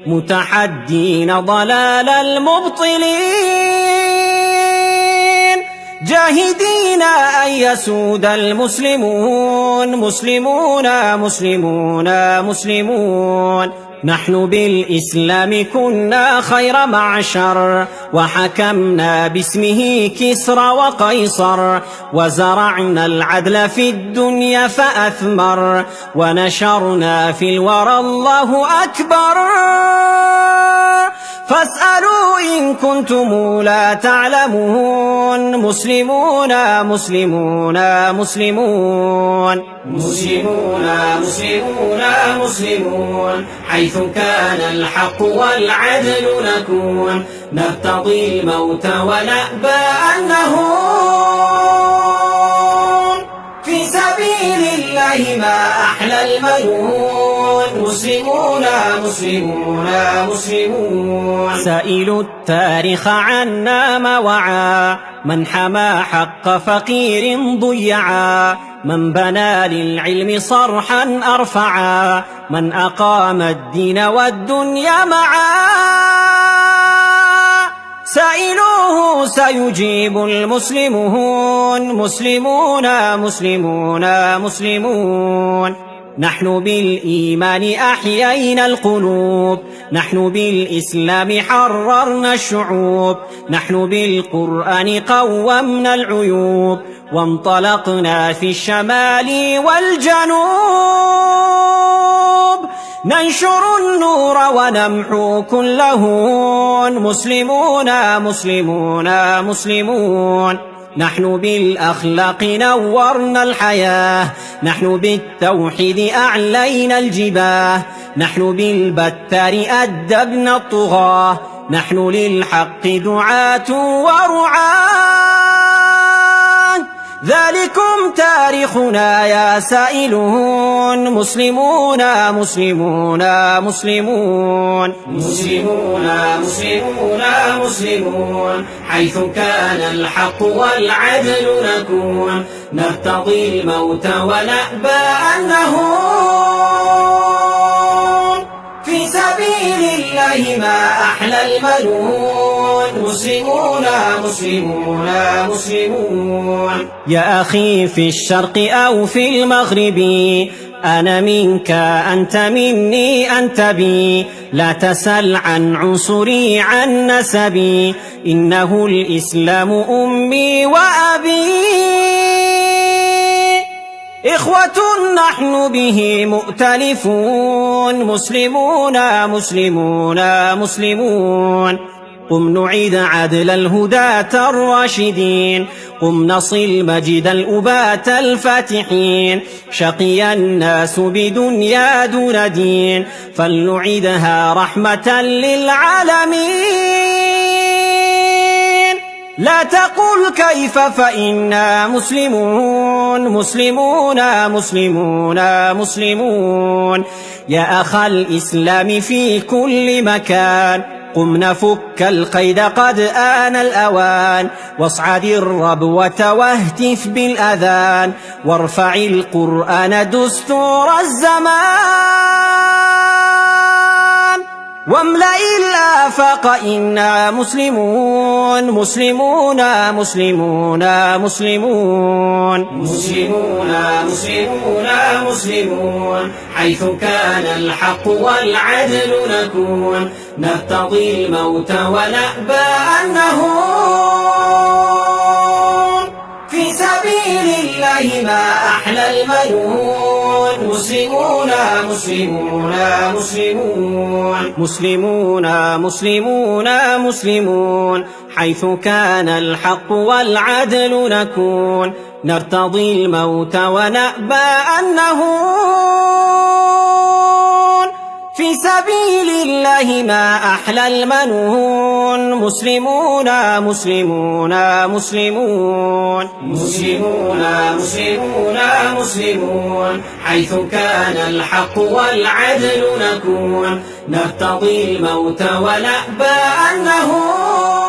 متحدين ضلال المبطلين، جاهدين أن يسود المسلمون مسلمون مسلمون مسلمون. نحن بالإسلام كنا خير معشر، وحكمنا باسمه كسرى وقيصر، وزرعنا العدل في الدنيا فأثمر، ونشرنا في الورى الله أكبر. فاسألوا إن كنتم لا تعلمون، مسلمون مسلمون مسلمون مسلمون مسلمون مسلمون، حيث كان الحق والعدل نكون، نرتضي الموت ونأبى أن نهون، في سبيل الله ما أحلى المنون، مسلمون مسلمون مسلمون. سائلوا التاريخ عنا ما وعى، من حمى حق فقير ضيعا، من بنى للعلم صرحا أرفعا، من أقام الدين والدنيا معا. سائلوه سيجيب المسلمون، مسلمون مسلمون مسلمون. نحن بالإيمان أحيينا القلوب، نحن بالإسلام حررنا الشعوب، نحن بالقرآن قومنا العيوب، وانطلقنا في الشمال والجنوب، ننشر النور ونمحو كل هون، مسلمون مسلمون مسلمون. نحن بالأخلاق نورنا الحياة، نحن بالتوحيد أعلينا الجباه، نحن بالبتار أدبنا الطغاة، نحن للحق دعاة ورعاة. ذلكم تاريخنا يا سائلون، مسلمون مسلمون مسلمون مسلمون مسلمون مسلمون، حيث كان الحق والعدل نكون، نرتضي الموت ونأبى أن نهون، في سبيل الله ما أحلى المنون، مسلمون مسلمون مسلمون. يا أخي في الشرق أو في المغرب، أنا منك أنت مني أنت بي، لا تسل عن عنصري عن نسبي، إنه الإسلام أمي وأبي. إخوة نحن به مؤتلفون، مسلمون مسلمون مسلمون. قم نعيد عدل الهداة الراشدين، قم نصل مجد الأبات الفاتحين، شقي الناس بدنيا دون دين، فلنعيدها رحمة للعالمين. لا تقل كيف فإنا مسلمون، مسلمون مسلمون مسلمون. يا أخ الإسلام في كل مكان، قم نفك القيد قد آن الأوان، واصعد الربوة واهتف بالأذان، وارفع القرآن دستور الزمان، واملأ الآفاق إنا مسلمون، مسلمون مسلمون مسلمون مسلمون مسلمون مسلمون، حيث كان الحق والعدل نكون، نرتضي الموت ونأبى أن نهون، في سبيل الله ما أحلى المنون، مسلمون مسلمون مسلمون مسلمون مسلمون مسلمون. حيث كان الحق والعدل نكون، نرتضي الموت ونأبى أن نهون، في سبيل الله ما أحلى المنون، مسلمون مسلمون مسلمون مسلمون مسلمون مسلمون، حيث كان الحق والعدل نكون، نرتضي الموت ونأبى أن نهون.